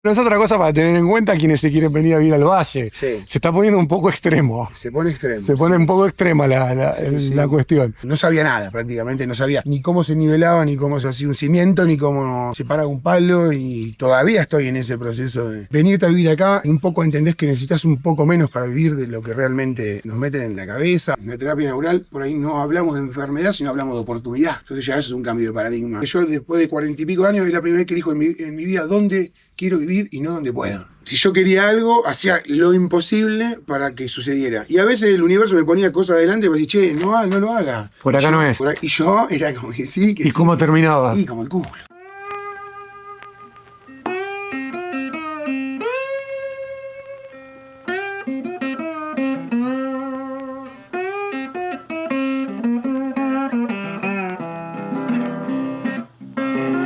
No es otra cosa para tener en cuenta quienes se quieren venir a vivir al valle. Sí. Se está poniendo un poco extremo. Se pone extremo. Se pone un poco extrema la cuestión. No sabía nada prácticamente, no sabía ni cómo se nivelaba, ni cómo se hacía un cimiento, ni cómo se para un palo, y todavía estoy en ese proceso de venirte a vivir acá. Un poco entendés que necesitas un poco menos para vivir de lo que realmente nos meten en la cabeza. En la terapia neural, por ahí no hablamos de enfermedad, sino hablamos de oportunidad. Entonces ya eso es un cambio de paradigma. Yo después de 40 y pico años es la primera vez que elijo en mi vida dónde quiero vivir y no donde puedo. Si yo quería algo, hacía lo imposible para que sucediera. Y a veces el universo me ponía cosas adelante y me decía, che, no lo haga. Por acá no es. Y yo era como que sí, que sí. ¿Y cómo terminaba? Sí, como el culo.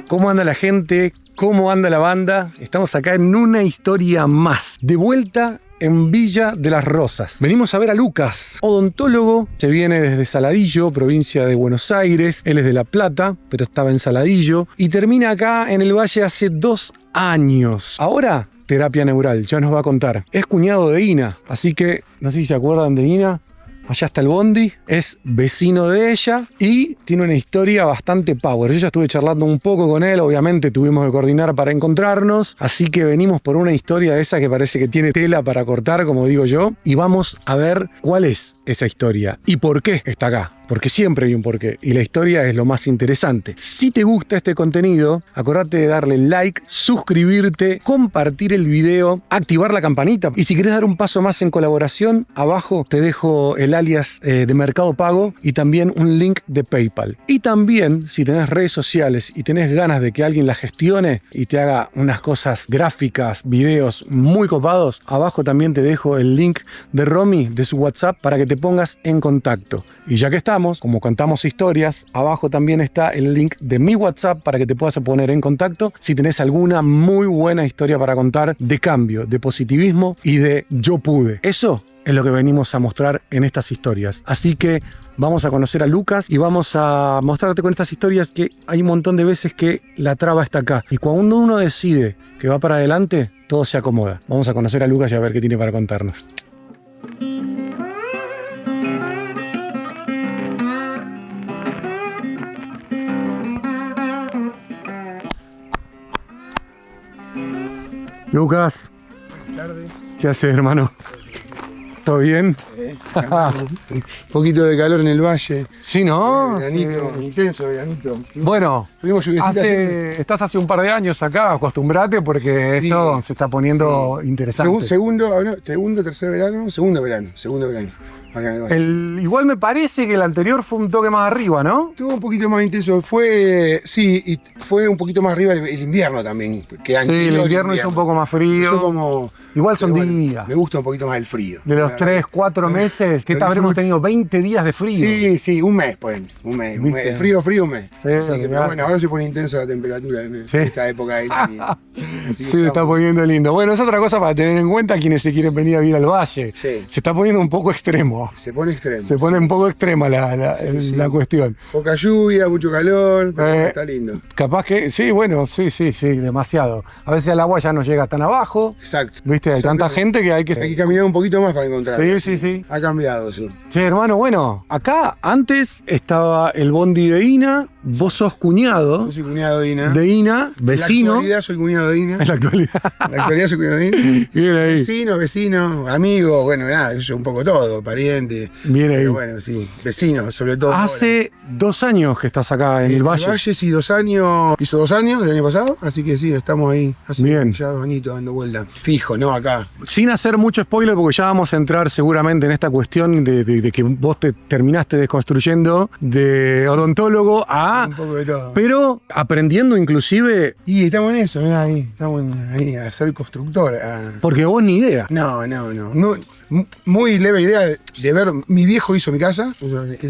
¿Cómo anda la gente? ¿Cómo anda la banda? Estamos acá en una historia más. De vuelta en Villa de las Rosas. Venimos a ver a Lucas, odontólogo. Se viene desde Saladillo, provincia de Buenos Aires. Él es de La Plata, pero estaba en Saladillo. Y termina acá en el Valle hace 2 años. Ahora, terapia neural, ya nos va a contar. Es cuñado de Ina, así que no sé si se acuerdan de Ina. Allá está el bondi, es vecino de ella y tiene una historia bastante power. Yo ya estuve charlando un poco con él, obviamente tuvimos que coordinar para encontrarnos, así que venimos por una historia de esa que parece que tiene tela para cortar, como digo yo, y vamos a ver cuál es esa historia y por qué está acá. Porque siempre hay un porqué y la historia es lo más interesante. Si te gusta este contenido, acordate de darle like, suscribirte, compartir el video, activar la campanita. Y si querés dar un paso más en colaboración, abajo te dejo el alias de Mercado Pago y también un link de PayPal. Y también, si tenés redes sociales y tenés ganas de que alguien las gestione y te haga unas cosas gráficas, videos muy copados, abajo también te dejo el link de Romy, de su WhatsApp, para que te pongas en contacto. Y ya que estamos, como contamos historias, abajo también está el link de mi WhatsApp para que te puedas poner en contacto si tenés alguna muy buena historia para contar de cambio, de positivismo y de yo pude. Eso es lo que venimos a mostrar en estas historias. Así que vamos a conocer a Lucas y vamos a mostrarte con estas historias que hay un montón de veces que la traba está acá. Y cuando uno decide que va para adelante, todo se acomoda. Vamos a conocer a Lucas y a ver qué tiene para contarnos. Lucas, Buenas tardes. ¿Qué haces, hermano? ¿Todo bien? Un poquito de calor en el valle. Sí, ¿no? Veranito, Sí. intenso veranito. Bueno, Tuvimos lluviecita. estás hace un par de años acá, acostumbrate porque Sí. esto se está poniendo interesante. Segundo, tercer verano, segundo verano. Acá en el valle. Igual me parece que el anterior fue un toque más arriba, ¿no? Estuvo un poquito más intenso, y fue un poquito más arriba el invierno también. Que Sí, anterior el invierno hizo un poco más frío. Hizo como, Igual son pero días. Me gusta un poquito más el frío. De los 3, 4 meses, que Lo habremos disfruto. tenido 20 días de frío. Sí, un mes, por ejemplo. Un mes. ¿Viste? Frío, un mes. Sí, Así que, pero mirá. bueno, ahora se pone intenso la temperatura en Sí. esta época del año. Así que Se está poniendo lindo. Bueno, es otra cosa para tener en cuenta quienes se quieren venir a vivir al valle. Sí. Se está poniendo un poco extremo. Se pone extremo. Se pone un poco extrema la cuestión. Poca lluvia, mucho calor, pero está lindo. Capaz que, sí, bueno, sí, demasiado. A veces el agua ya no llega tan abajo. Exacto. ¿Viste? Hay Exacto. tanta gente que hay que... Hay que caminar un poquito más para encontrar. Sí. Ha cambiado, sí. Che, hermano, bueno, acá antes estaba el bondi de Ina, vos sos cuñado Yo soy cuñado de Ina. de Ina, En vecino. la actualidad soy cuñado de Ina. En la actualidad. En la actualidad soy cuñado de Ina. Bien ahí. Vecino, amigo, bueno, nada, yo un poco todo, pariente. Bien ahí. Pero bueno, sí, vecino, sobre todo. Hace 2 años que estás acá en el Valle. Sí, 2 años. Hizo 2 años el año pasado, así que sí, estamos ahí. Hace Bien. ya 2 añitos dando vuelta. Fijo, ¿no? Acá. Sin hacer mucho spoiler, porque ya vamos a entrar seguramente en esta cuestión de que vos te terminaste desconstruyendo de odontólogo a... Un poco de todo. Pero aprendiendo inclusive, Y estamos en eso, mirá, ahí. Estamos ahí a ser constructor. porque vos ni idea. No. Muy leve idea de ver. Mi viejo hizo mi casa,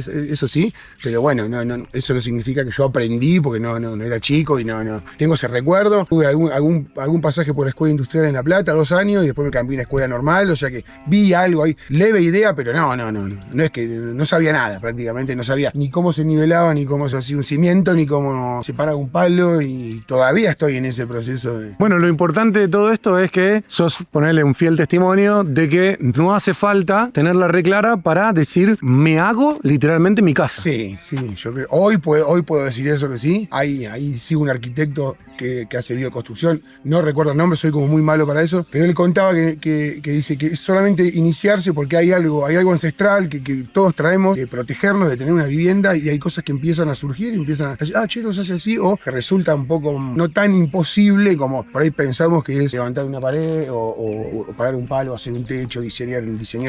eso sí, pero bueno, no, eso no significa que yo aprendí porque no era chico y no. Tengo ese recuerdo. Tuve algún pasaje por la escuela industrial en La Plata, 2 años, y después me cambié a una escuela normal, o sea que vi algo ahí, leve idea, pero no es que no sabía nada prácticamente, no sabía ni cómo se nivelaba, ni cómo se hacía un cimiento ni cómo se para un palo y todavía estoy en ese proceso de... Bueno, lo importante de todo esto es que sos ponerle un fiel testimonio de que no hace falta tenerla re clara para decir, me hago literalmente mi casa. Sí, yo creo. Hoy puedo decir eso que sí. Ahí sí un arquitecto que ha servido de construcción, no recuerdo el nombre, soy como muy malo para eso, pero él contaba que dice que es solamente iniciarse porque hay algo ancestral que todos traemos, de protegernos, de tener una vivienda, y hay cosas que empiezan a surgir y empiezan a decir, che, no se hace así, o que resulta un poco no tan imposible como por ahí pensamos que es levantar una pared o parar un palo, hacer un techo, diseñar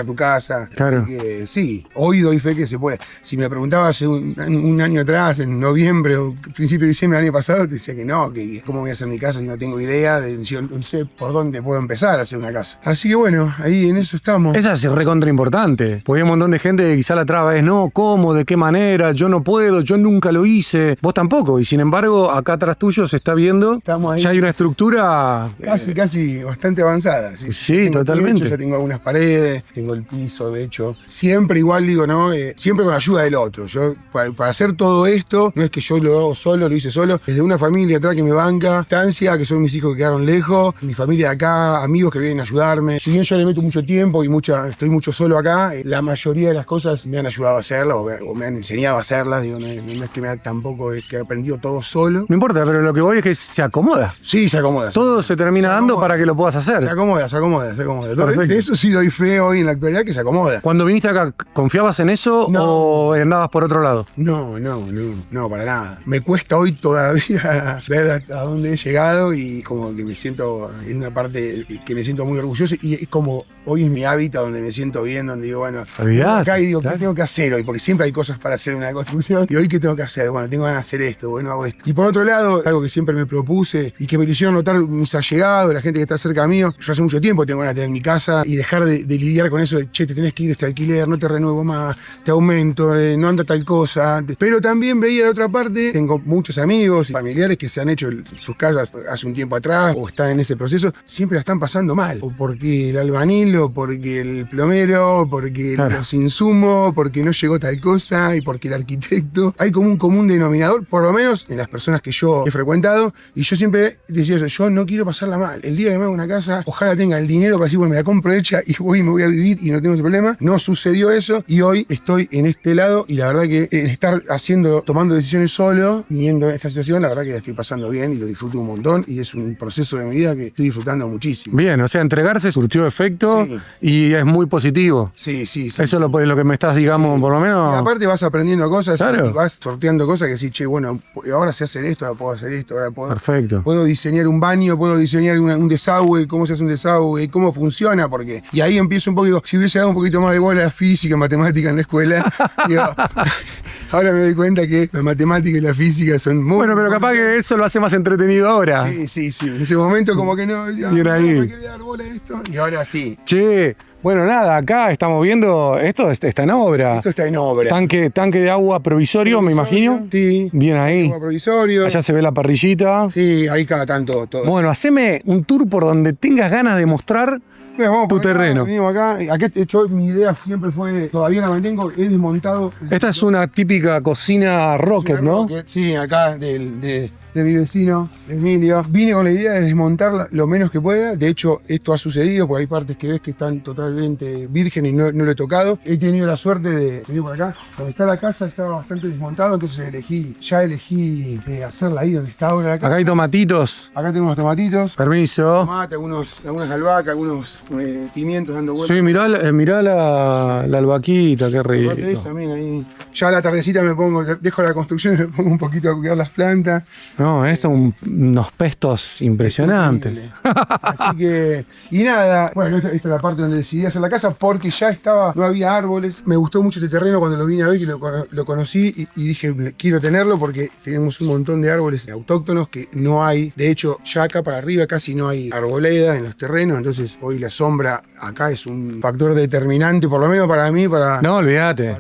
tu casa. Claro. Así que sí, hoy doy fe que se puede. Si me preguntaba hace un año atrás, en noviembre o principio de diciembre del año pasado, te decía que no, que cómo voy a hacer mi casa si no tengo idea, no sé por dónde puedo empezar a hacer una casa. Así que bueno, ahí en eso estamos. Esa es recontra importante, porque hay un montón de gente que quizá la traba es, no, ¿cómo? ¿De qué manera? Yo no puedo, yo nunca lo hice. Vos tampoco, y sin embargo, acá atrás tuyo se está viendo, Estamos ahí. ya hay una estructura... Casi bastante avanzada. Sí, Tengo totalmente. techo, ya tengo algunas paredes, tengo el piso, de hecho. Siempre igual digo, ¿no? Siempre con la ayuda del otro. Yo, para hacer todo esto, no es que yo lo hago solo, lo hice solo. Desde una familia atrás que me banca, distancia, que son mis hijos que quedaron lejos, mi familia de acá, amigos que vienen a ayudarme. Si bien yo le meto mucho tiempo y estoy mucho solo acá, la mayoría de las cosas me han ayudado a hacerlas o me han enseñado a hacerlas. Digo, no es que tampoco es que he aprendido todo solo. No importa, pero lo que voy es que se acomoda. Sí, se acomoda. Todo se termina dando para que lo puedas hacer. Se acomoda. Perfecto. De eso sí doy fe hoy en la actualidad, que se acomoda. Cuando viniste acá, ¿confiabas en eso No. o andabas por otro lado? No, para nada. Me cuesta hoy todavía ver hasta dónde he llegado y como que me siento en una parte que me siento muy orgulloso, y es como hoy es mi hábitat donde me siento bien, donde digo, bueno, Olvidate, vengo acá y digo, claro. ¿qué tengo que hacer hoy? Porque siempre hay cosas para hacer en una construcción. Y hoy, ¿qué tengo que hacer? Bueno, tengo ganas de hacer esto, bueno, hago esto. Y por otro lado, algo que siempre me propuse y que me lo hicieron notar mis allegados, la gente que está cerca mío, yo hace mucho tiempo tengo ganas de tener mi casa y dejar de lidiar con eso de, che, te tenés que ir este alquiler, no te renuevo más, te aumento, no anda tal cosa. Pero también veía la otra parte, tengo muchos amigos y familiares que se han hecho sus casas hace un tiempo atrás o están en ese proceso, siempre la están pasando mal. O porque el albañil, o porque el plomero, porque Claro. los insumos, porque no llegó tal cosa y porque el arquitecto. Hay como un común denominador, por lo menos en las personas que yo he frecuentado, y yo siempre decía eso, yo no quiero pasarla mal. El día que me haga una casa, ojalá tenga el dinero para decir, bueno, me la compro hecha y me voy a vivir y no tengo ese problema. No sucedió eso y hoy estoy en este lado, y la verdad que estar tomando decisiones solo, viniendo en esta situación, la verdad que la estoy pasando bien y lo disfruto un montón, y es un proceso de mi vida que estoy disfrutando muchísimo. Bien, o sea, entregarse surtió efecto Sí. y es muy positivo. Sí. Eso es lo que me estás, digamos, por lo Y menos... aparte vas aprendiendo cosas, Claro. y vas sorteando cosas que decís, che, bueno, ahora sé hacer esto, ahora puedo hacer esto, ahora Perfecto. puedo diseñar un baño, puedo diseñar un desagüe, cómo se hace un desagüe, cómo funciona, porque... Y ahí empiezo un poco, digo, si hubiese dado un poquito más de bola a física, matemática en la escuela, digo, ahora me doy cuenta que la matemática y la física son muy... Bueno, pero capaz que eso lo hace más entretenido ahora. Sí. En ese momento como que no, decía, Bien ahí. no me quería dar bola a esto, y ahora sí. Che, bueno, nada, acá estamos viendo, esto está en obra. Esto está en obra. Tanque de agua provisorio, me imagino. Sí. Bien ahí. Agua provisorio. Allá se ve la parrillita. Sí, ahí cada tanto todo. Bueno, haceme un tour por donde tengas ganas de mostrar. Bueno, vamos tu por acá, terreno. Venimos acá. Acá yo, mi idea siempre fue, todavía la mantengo, he desmontado. Esta es una típica cocina rocket, ¿no? Sí, acá de mi vecino, Emilio. Vine con la idea de desmontarla lo menos que pueda. De hecho, esto ha sucedido porque hay partes que ves que están totalmente virgen y no lo he tocado. He tenido la suerte de venir por acá. Donde está la casa estaba bastante desmontado, entonces elegí hacerla ahí donde está ahora la casa. Acá hay tomatitos. Acá tengo unos tomatitos. Permiso. Tomate, algunas albahacas, algunos pimientos dando vueltas. Sí, mirá la albahaquita, qué Aparte de eso, rico. también ahí. Ya a la tardecita dejo la construcción y me pongo un poquito a cuidar las plantas. No, esto unos pestos impresionantes. Increíble. Así que, y nada, bueno, esta es la parte donde decidí hacer la casa porque ya no había árboles. Me gustó mucho este terreno cuando lo vine a ver, que lo conocí y dije, quiero tenerlo porque tenemos un montón de árboles autóctonos que no hay. De hecho, ya acá para arriba casi no hay arboleda en los terrenos, entonces hoy la sombra acá es un factor determinante, por lo menos para mí, No, olvídate.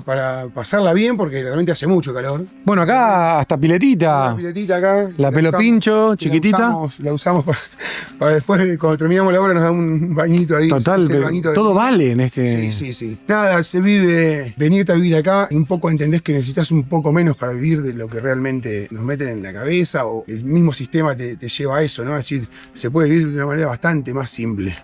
para pasarla bien, porque realmente hace mucho calor. Bueno, acá hasta piletita. piletita acá. La pelo pincho, chiquitita. La usamos para después, cuando terminamos la obra, nos dan un bañito ahí. Total, Es el bañito todo vale en este... Sí. Nada, venirte a vivir acá, un poco entendés que necesitas un poco menos para vivir de lo que realmente nos meten en la cabeza, o el mismo sistema te lleva a eso, ¿no? Es decir, se puede vivir de una manera bastante más simple.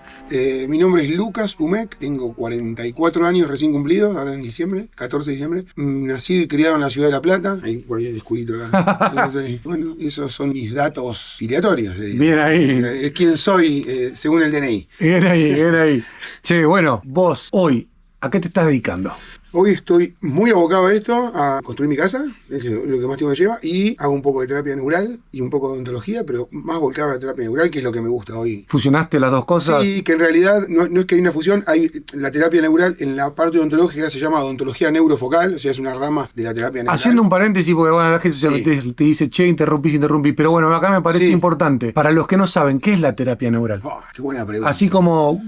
Mi nombre es Lucas Umec, tengo 44 años recién cumplidos, ahora en diciembre, 14 de diciembre. Nací y criado en la ciudad de La Plata, ahí por ahí el escudito acá. Entonces, bueno, esos son mis datos filiatorios. Bien ahí. Es quién soy según el DNI. Bien ahí. Che, bueno, vos hoy, ¿a qué te estás dedicando? Hoy estoy muy abocado a esto, a construir mi casa, es lo que más tiempo me lleva, y hago un poco de terapia neural y un poco de odontología, pero más volcado a la terapia neural, que es lo que me gusta hoy. ¿Fusionaste las dos cosas? Sí, que en realidad no es que hay una fusión, hay la terapia neural en la parte odontológica se llama odontología neurofocal, o sea, es una rama de la terapia neural. Haciendo un paréntesis, porque bueno, la gente te dice, che, interrumpís, pero bueno, acá me parece importante. Para los que no saben, ¿qué es la terapia neural? Oh, qué buena pregunta. Así como...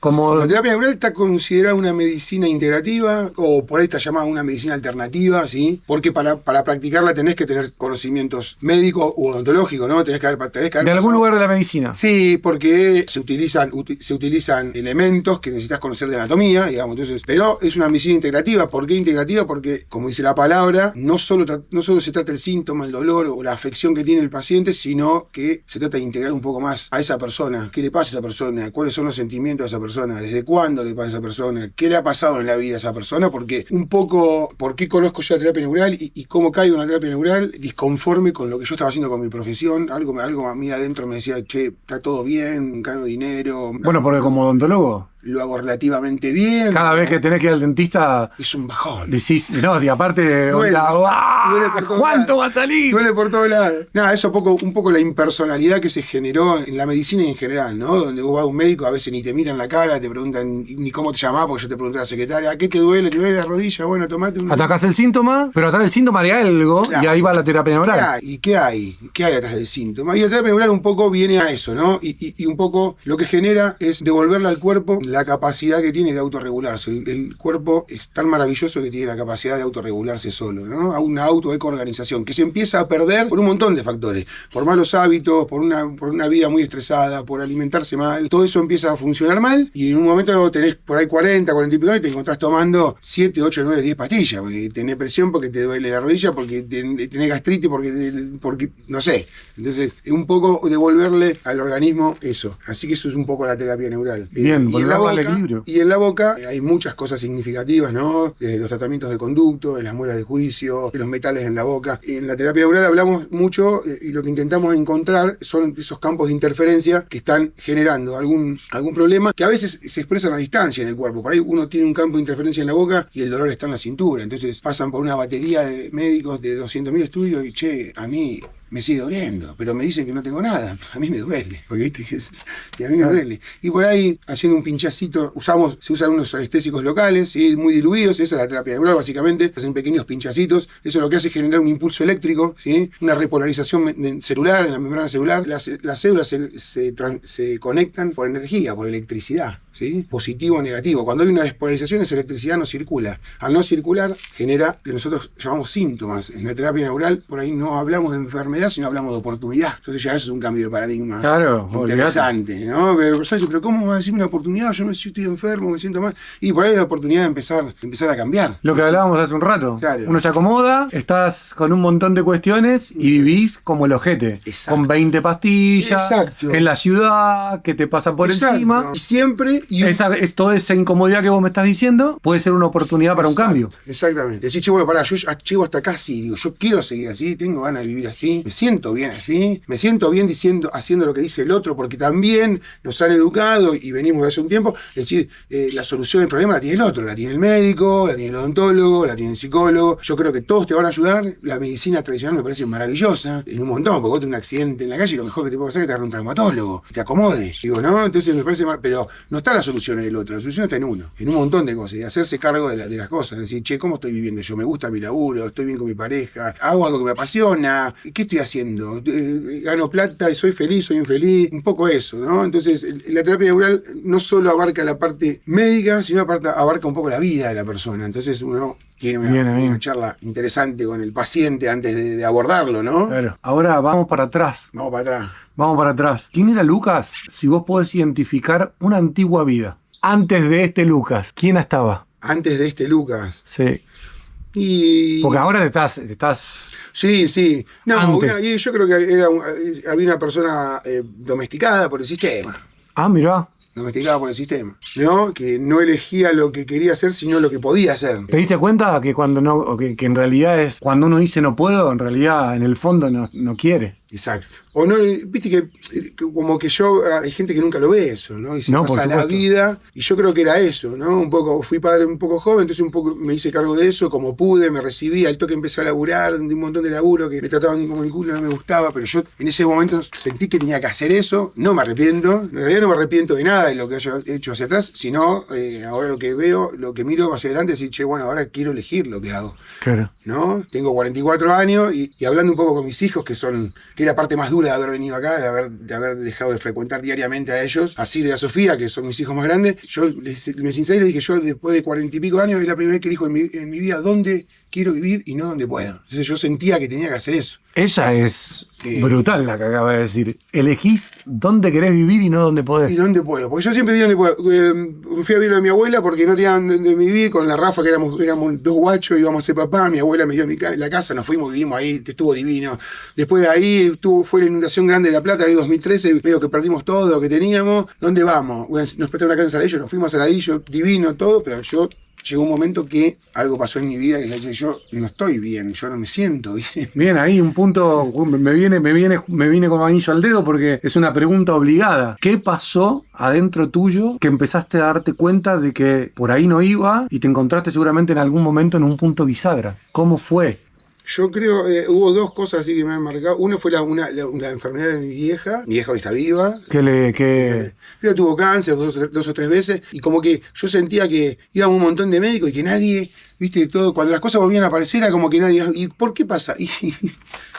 La terapia neural está considerada una medicina integrativa, o por ahí está llamada una medicina alternativa, ¿sí? Porque para practicarla tenés que tener conocimientos médicos u odontológicos, ¿no? Tenés que haber de algún lugar de la medicina. Sí, porque se utilizan elementos que necesitas conocer de anatomía, digamos. Entonces, pero es una medicina integrativa. ¿Por qué integrativa? Porque, como dice la palabra, no solo se trata el síntoma, el dolor o la afección que tiene el paciente, sino que se trata de integrar un poco más a esa persona. ¿Qué le pasa a esa persona? ¿Cuáles son los sentimientos de esa persona? ¿Desde cuándo le pasa a esa persona? ¿Qué le ha pasado en la vida a esa persona? Porque un poco, ¿por qué conozco yo la terapia neural y cómo caigo en la terapia neural? Disconforme con lo que yo estaba haciendo con mi profesión, algo a mí adentro me decía, che, está todo bien, gano dinero. Bueno, porque como odontólogo lo hago relativamente bien. Cada vez que tenés que ir al dentista es un bajón. Decís, no, y aparte, duele ¿cuánto va a salir? Duele por todos lados. Nada, eso un poco la impersonalidad que se generó en la medicina en general, ¿no? Donde vos vas a un médico, a veces ni te miran la cara, te preguntan ni cómo te llamás, porque yo te pregunté a la secretaria, ¿a qué te duele? ¿Te duele la rodilla? Bueno, tomate un... Atacás el síntoma, pero atrás del síntoma hay algo, claro, y ahí va la terapia neural. ¿Qué hay? ¿Qué hay atrás del síntoma? Y la terapia neural un poco viene a eso, ¿no? Y un poco lo que genera es devolverle al cuerpo la capacidad que tiene de autorregularse. El cuerpo es tan maravilloso que tiene la capacidad de autorregularse solo, ¿no? A una autoecoorganización que se empieza a perder por un montón de factores, por malos hábitos, por una vida muy estresada, por alimentarse mal. Todo eso empieza a funcionar mal y en un momento tenés por ahí 40 y pico y te encontrás tomando 7, 8, 9, 10 pastillas, porque tenés presión, porque te duele la rodilla, porque tenés gastritis, porque no sé. Entonces, es un poco devolverle al organismo eso. Así que eso es un poco la terapia neural. Bien, y en la boca hay muchas cosas significativas, ¿no? Desde los tratamientos de conducto, de las muelas de juicio, de los metales en la boca. En la terapia neural hablamos mucho y lo que intentamos encontrar son esos campos de interferencia que están generando algún problema que a veces se expresan a distancia en el cuerpo. Por ahí uno tiene un campo de interferencia en la boca y el dolor está en la cintura. Entonces pasan por una batería de médicos de 200.000 estudios y che, a mí me sigue doliendo, pero me dicen que no tengo nada. A mí me duele, porque viste y a mí me duele. Y por ahí, haciendo un pinchacito, se usan unos anestésicos locales, ¿sí? Muy diluidos, esa es la terapia neural básicamente, hacen pequeños pinchacitos, eso lo que hace es generar un impulso eléctrico, ¿sí? Una repolarización celular, en la membrana celular, las células se conectan por energía, por electricidad, ¿sí? Positivo o negativo. Cuando hay una despolarización, esa electricidad no circula. Al no circular, genera lo que nosotros llamamos síntomas. En la terapia neural, por ahí no hablamos de enfermedad, sino hablamos de oportunidad. Entonces ya eso es un cambio de paradigma, claro, interesante, ¿no? Pero ¿cómo va a decirme una oportunidad? Yo no sé si estoy enfermo, me siento mal. Y por ahí la oportunidad de empezar a cambiar. Lo que hablábamos hace un rato. Claro. Uno se acomoda, estás con un montón de cuestiones y vivís como el ojete. Exacto. Con 20 pastillas. Exacto. En la ciudad, que te pasan por encima. Y siempre... Toda esa incomodidad que vos me estás diciendo puede ser una oportunidad para un cambio. Exactamente. Decís, che, bueno, pará, yo llego hasta acá así, digo, yo quiero seguir así, tengo ganas de vivir así, me siento bien así, me siento bien haciendo lo que dice el otro, porque también nos han educado y venimos de hace un tiempo, es decir, la solución al problema la tiene el otro, la tiene el médico, la tiene el odontólogo, la tiene el psicólogo. Yo creo que todos te van a ayudar. La medicina tradicional me parece maravillosa, en un montón, porque vos tenés un accidente en la calle y lo mejor que te puede hacer es que te agarre un traumatólogo, y te acomode, digo, ¿no? Entonces me parece pero no está la solución en el otro, la solución está en uno, en un montón de cosas, y hacerse cargo de las cosas, es decir, che, ¿cómo estoy viviendo yo? ¿Me gusta mi laburo? ¿Estoy bien con mi pareja? ¿Hago algo que me apasiona? ¿Qué estoy haciendo? ¿Gano plata y soy feliz, soy infeliz? Un poco eso, ¿no? Entonces, la terapia neural no solo abarca la parte médica, sino abarca un poco la vida de la persona. Entonces uno tiene Bien, una charla interesante con el paciente antes de abordarlo, ¿no? Claro. Ahora vamos para atrás. Vamos para atrás. Vamos para atrás. ¿Quién era Lucas? Si vos podés identificar una antigua vida. Antes de este Lucas, ¿quién estaba? Antes de este Lucas. Sí. Y... Porque ahora te estás... Sí. No, Antes. y yo creo que había una persona domesticada por el sistema. Ah, mirá. Domesticada por el sistema, ¿no? Que no elegía lo que quería hacer, sino lo que podía hacer. ¿Te diste cuenta que cuando no, o que en realidad es cuando uno dice no puedo, en realidad en el fondo no quiere? Exacto. O no, viste que como que hay gente que nunca lo ve eso, ¿no? Y se No, por pasa la supuesto. vida, y yo creo que era eso, ¿no? Un poco, fui padre un poco joven, entonces un poco me hice cargo de eso, como pude, me recibí, al toque empecé a laburar, de un montón de laburo que me trataban como el culo, no me gustaba, pero yo en ese momento sentí que tenía que hacer eso, no me arrepiento, en realidad no me arrepiento de nada de lo que haya hecho hacia atrás, sino ahora lo que veo, lo que miro hacia adelante, es decir, che, bueno, ahora quiero elegir lo que hago. Claro. ¿No? Tengo 44 años y hablando un poco con mis hijos, que es la parte más dura de haber venido acá, de haber dejado de frecuentar diariamente a ellos, a Ciro y a Sofía, que son mis hijos más grandes, yo me sinceré y les dije, yo después de 40 y pico de años, es la primera vez que elijo en mi vida dónde quiero vivir y no dónde puedo. Entonces yo sentía que tenía que hacer eso. Esa es brutal la que acaba de decir. Elegís dónde querés vivir y no dónde podés. ¿Y dónde puedo? Porque yo siempre viví donde puedo. Fui a vivir a mi abuela porque no tenían donde vivir, con la Rafa, que éramos dos guachos, íbamos a ser papá, mi abuela me dio la casa, nos fuimos, vivimos ahí, estuvo divino. Después de ahí fue la inundación grande de La Plata en el 2013, medio que perdimos todo lo que teníamos. ¿Dónde vamos? Bueno, nos prestaron una casa en Saladillo, nos fuimos a Saladillo, divino todo, pero llegó un momento que algo pasó en mi vida que yo no estoy bien, yo no me siento bien. Bien, ahí un punto me viene como anillo al dedo porque es una pregunta obligada. ¿Qué pasó adentro tuyo que empezaste a darte cuenta de que por ahí no iba y te encontraste seguramente en algún momento en un punto bisagra? ¿Cómo fue? Yo creo, hubo dos cosas así que me han marcado. Uno fue la enfermedad de mi vieja hoy está viva. Ella tuvo cáncer dos o tres veces, y como que yo sentía que íbamos un montón de médicos y que nadie, viste, todo, cuando las cosas volvían a aparecer era como que nadie, ¿y por qué pasa? Y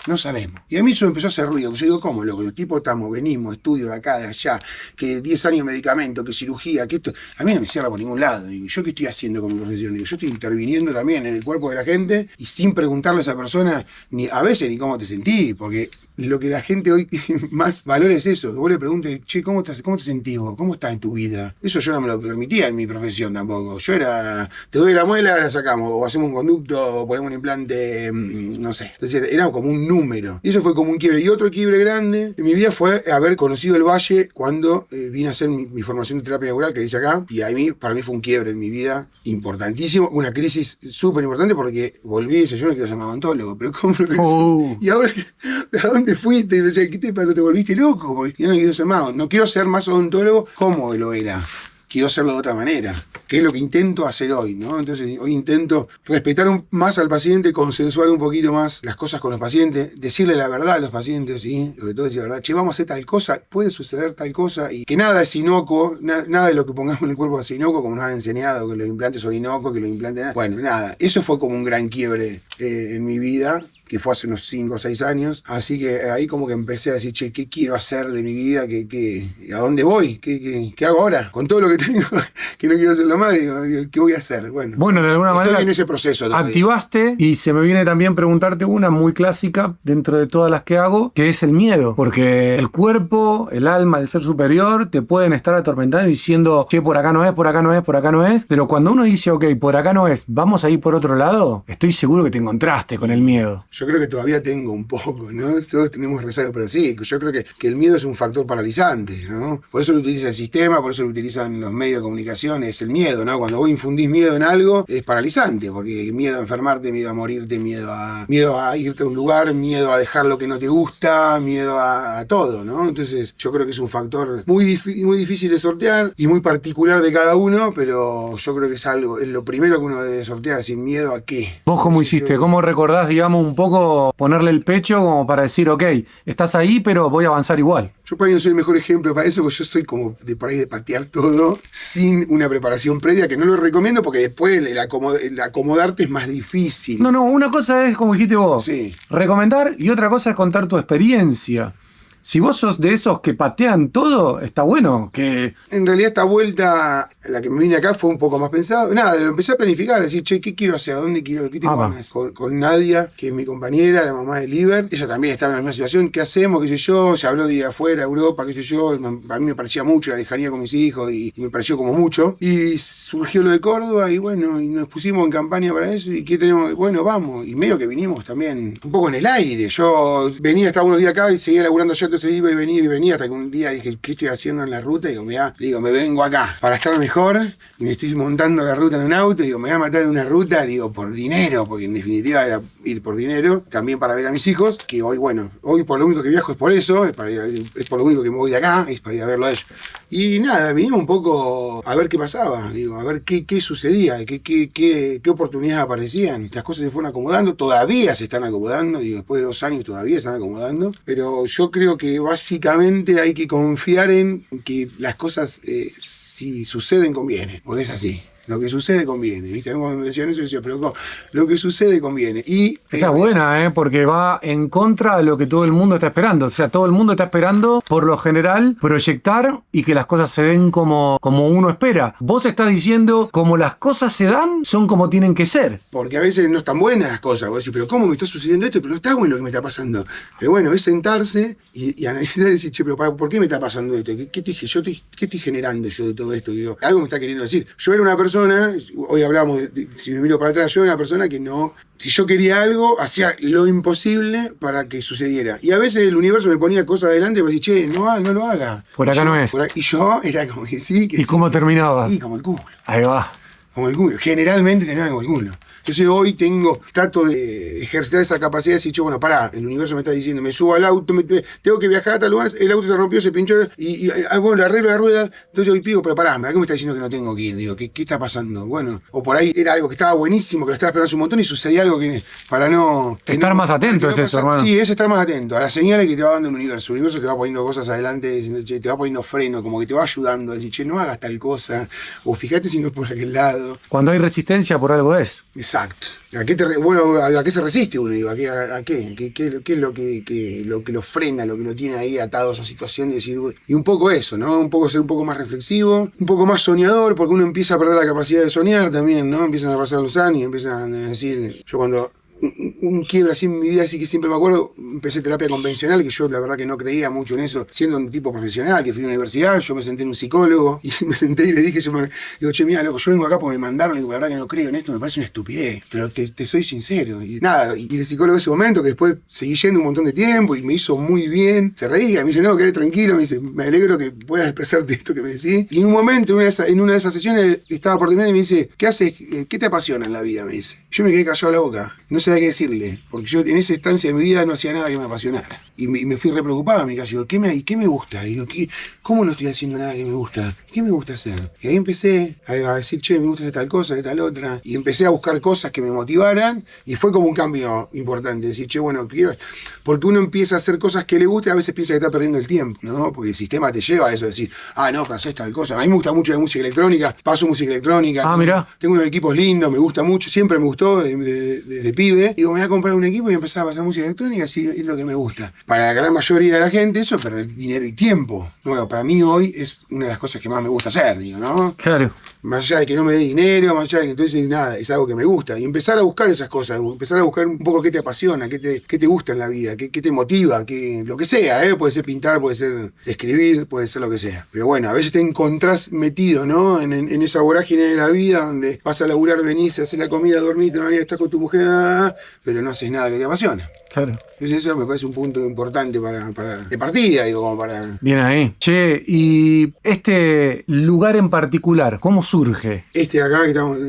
no sabemos. Y a mí eso me empezó a hacer ruido. Yo digo, ¿cómo, loco? Los tipos venimos, estudio de acá, de allá, que 10 años de medicamento, que cirugía, que esto. A mí no me cierra por ningún lado. Digo, ¿yo qué estoy haciendo con mi profesión? Digo, yo estoy interviniendo también en el cuerpo de la gente y sin preguntarle a esa persona a veces ni cómo te sentís, porque lo que la gente hoy más valora es eso. Vos le preguntes, che, ¿cómo te sentís vos? ¿Cómo estás en tu vida? Eso yo no me lo permitía en mi profesión tampoco. Yo era, te doy la muela, la sacamos, o hacemos un conducto, o ponemos un implante, no sé. Es decir, era como un número. Y eso fue como un quiebre. Y otro quiebre grande en mi vida fue haber conocido el Valle cuando vine a hacer mi formación de terapia neural que hice acá. Y para mí fue un quiebre en mi vida importantísimo. Una crisis súper importante porque volví y dije, yo no quiero ser mamantólogo, pero ¿cómo lo quiero? Y ahora, ¿a dónde fuiste? Y me decía, ¿qué te pasó? ¿Te volviste loco? Porque yo no quiero ser más. No quiero ser más odontólogo como lo era. Quiero hacerlo de otra manera, que es lo que intento hacer hoy, ¿no? Entonces hoy intento respetar más al paciente, consensuar un poquito más las cosas con los pacientes, decirle la verdad a los pacientes, ¿sí? Sobre todo decir la verdad, che, vamos a hacer tal cosa, puede suceder tal cosa, y que nada es inocuo, nada de lo que pongamos en el cuerpo es inocuo, como nos han enseñado, que los implantes son inocuos, que los implantes... Bueno, nada, eso fue como un gran quiebre en mi vida, que fue hace unos 5 o 6 años, así que ahí como que empecé a decir, che, ¿qué quiero hacer de mi vida? ¿A dónde voy? ¿Qué hago ahora? Con todo lo que tengo, que no quiero hacerlo más, digo, ¿qué voy a hacer? Bueno, de alguna manera estoy en ese proceso todavía. Activaste, y se me viene también preguntarte una muy clásica dentro de todas las que hago, que es el miedo, porque el cuerpo, el alma, el ser superior, te pueden estar atormentando diciendo, che, por acá no es, por acá no es, por acá no es, pero cuando uno dice, ok, por acá no es, vamos a ir por otro lado, estoy seguro que te encontraste con el miedo. Yo creo que todavía tengo un poco, ¿no? Todos tenemos rezago, pero sí, yo creo que el miedo es un factor paralizante, ¿no? Por eso lo utiliza el sistema, por eso lo utilizan los medios de comunicación, es el miedo, ¿no? Cuando vos infundís miedo en algo, es paralizante, porque miedo a enfermarte, miedo a morirte, miedo a irte a un lugar, miedo a dejar lo que no te gusta, miedo a todo, ¿no? Entonces yo creo que es un factor muy difícil de sortear y muy particular de cada uno, pero yo creo que es lo primero que uno debe sortear, decir, ¿miedo a qué? ¿Vos cómo hiciste? ¿Cómo recordás, digamos, un poco ponerle el pecho como para decir, ok, estás ahí, pero voy a avanzar igual? Yo por ahí no soy el mejor ejemplo para eso, porque yo soy como por ahí de patear todo sin una preparación previa, que no lo recomiendo porque después el acomodarte es más difícil. No, una cosa es, como dijiste vos, sí, recomendar, y otra cosa es contar tu experiencia. Si vos sos de esos que patean todo, está bueno. Que En realidad esta vuelta, la que me vine acá, fue un poco más pensado. Nada, lo empecé a planificar, decir, che, ¿qué quiero hacer? ¿Dónde quiero? ¿Qué tengo ganas? Con Nadia, que es mi compañera, la mamá de Liber. Ella también estaba en la misma situación. ¿Qué hacemos? ¿Qué sé yo? Se habló de ir afuera, Europa, qué sé yo. A mí me parecía mucho la lejanía con mis hijos y me pareció como mucho. Y surgió lo de Córdoba y bueno, y nos pusimos en campaña para eso. ¿Y qué tenemos? Bueno, vamos. Y medio que vinimos también un poco en el aire. Yo venía, estaba unos días acá y seguía laburando allá, entonces iba y venía hasta que un día dije, ¿qué estoy haciendo en la ruta? Y digo, mirá, me vengo acá para estar mejor y me estoy montando la ruta en un auto. Digo, me voy a matar en una ruta, digo, por dinero, porque en definitiva era ir por dinero, también para ver a mis hijos, que hoy, bueno, hoy por lo único que viajo es por eso, es por lo único que me voy de acá, es para ir a verlo a ellos. Y nada, vinimos un poco a ver qué pasaba, digo, a ver qué sucedía, qué oportunidades aparecían. Las cosas se fueron acomodando, todavía se están acomodando, y después de 2 años todavía se están acomodando, pero yo creo que básicamente hay que confiar en que las cosas, si suceden, conviene, porque es así. Lo que sucede conviene, ¿viste? Cuando me decían eso, yo decía, pero lo que sucede conviene. Y esa es buena, porque va en contra de lo que todo el mundo está esperando. O sea, todo el mundo está esperando, por lo general, proyectar y que las cosas se den como uno espera. Vos estás diciendo, como las cosas se dan, son como tienen que ser. Porque a veces no están buenas las cosas. Vos decís, pero ¿cómo me está sucediendo esto? Pero no está bueno lo que me está pasando. Pero bueno, es sentarse y analizar y decir, che, pero ¿por qué me está pasando esto? ¿Qué estoy generando yo de todo esto? Digo, algo me está queriendo decir. Yo era una persona, hoy hablamos si me miro para atrás, yo era una persona que no, si yo quería algo, hacía lo imposible para que sucediera. Y a veces el universo me ponía cosas adelante y me decía, che, no lo haga. Por acá no es. Y yo era como que sí, que ¿Y cómo terminaba? Sí, como el culo. Ahí va. Como el culo. Generalmente terminaba como el culo. Entonces hoy trato de ejercitar esa capacidad de decir, bueno, pará, el universo me está diciendo, me subo al auto, tengo que viajar a tal lugar, el auto se rompió, se pinchó, y bueno, le arreglo la rueda, entonces hoy pido, pero pará, ¿a qué me está diciendo que no tengo que ir? Digo, ¿qué está pasando? Bueno, o por ahí era algo que estaba buenísimo, que lo estaba esperando hace un montón y sucedía algo que para no... Estar más atento es eso, hermano. Sí, es estar más atento a las señales que te va dando el universo. El universo te va poniendo cosas adelante, diciendo, che, te va poniendo freno, como que te va ayudando a decir, che, no hagas tal cosa, o fíjate si no es por aquel lado. Cuando hay resistencia, por algo es. Exacto. ¿A qué se resiste uno? Digo, ¿a qué? ¿Qué es lo que lo frena, lo que lo tiene ahí atado a esa situación? De decir, y un poco eso, ¿no? Un poco ser un poco más reflexivo, un poco más soñador, porque uno empieza a perder la capacidad de soñar también, ¿no? Empiezan a pasar los años, empiezan a decir, yo cuando... Un quiebra así en mi vida, así que siempre me acuerdo, empecé terapia convencional, que yo la verdad que no creía mucho en eso, siendo un tipo profesional, que fui a la universidad, yo me senté en un psicólogo, y me senté y le dije, digo, che, mira, loco, yo vengo acá porque me mandaron, y digo, la verdad que no creo en esto, me parece una estupidez, pero te soy sincero, y nada, y el psicólogo en ese momento, que después seguí yendo un montón de tiempo, y me hizo muy bien, se reía, me dice, no, quédate tranquilo, me dice, me alegro que puedas expresarte esto que me decís, y en un momento, en una de esas sesiones, estaba por terminar y me dice, ¿qué haces? ¿Qué te apasiona en la vida? Me dice. Yo me quedé callado la boca, no sabía qué decirle, porque yo en esa instancia de mi vida no hacía nada que me apasionara. Y me fui re preocupado en mi casa. Digo, ¿qué me gusta? Y digo, ¿cómo no estoy haciendo nada que me gusta? ¿Qué me gusta hacer? Y ahí empecé a decir, che, me gusta hacer tal cosa, de tal otra. Y empecé a buscar cosas que me motivaran. Y fue como un cambio importante. Decir, che, bueno, quiero... Porque uno empieza a hacer cosas que le gusta y a veces piensa que está perdiendo el tiempo, ¿no? Porque el sistema te lleva a eso, decir, no, pero haces tal cosa. A mí me gusta mucho la música electrónica, paso música electrónica. Mirá. Tengo unos equipos lindos, me gusta mucho, siempre me gustó desde pibe. Digo, me voy a comprar un equipo y empezar a pasar música electrónica, así es lo que me gusta. Para la gran mayoría de la gente eso es perder dinero y tiempo. Bueno, para mí hoy es una de las cosas que más me gusta hacer, digo, ¿no? Claro. Más allá de que no me dé dinero, más allá de que entonces nada, es algo que me gusta. Y empezar a buscar esas cosas, empezar a buscar un poco qué te apasiona, qué te gusta en la vida, qué te motiva, lo que sea, puede ser pintar, puede ser escribir, puede ser lo que sea. Pero bueno, a veces te encontrás metido, ¿no? En esa vorágine de la vida donde vas a laburar, venís, haces la comida, dormís, estás con tu mujer, pero no haces nada que te apasiona. Claro. Entonces eso me parece un punto importante de partida, digo, como para... Bien ahí. Che, y este lugar en particular, ¿cómo surge? Este de acá que estamos...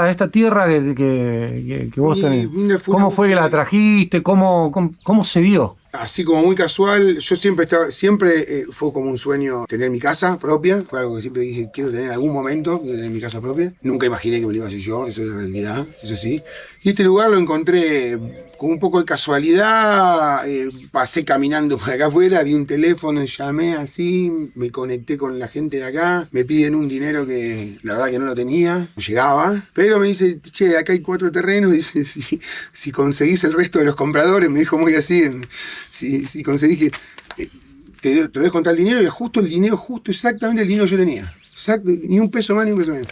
Esta tierra que vos tenés. ¿Cómo fue que la trajiste? ¿Cómo se dio? Así como muy casual, yo siempre fue como un sueño tener mi casa propia, fue algo que siempre dije, quiero tener en algún momento, tener mi casa propia. Nunca imaginé que me lo iba a hacer yo, eso es la realidad, eso sí. Y este lugar lo encontré con un poco de casualidad, pasé caminando por acá afuera, vi un teléfono, llamé así, me conecté con la gente de acá, me piden un dinero que la verdad que no lo tenía, no llegaba, pero me dice, che, acá hay 4 terrenos, dice, si conseguís el resto de los compradores, me dijo muy así, si conseguís que... te lo dejo contar el dinero y justo el dinero, justo exactamente el dinero que yo tenía. Exacto, ni un peso más ni un peso menos.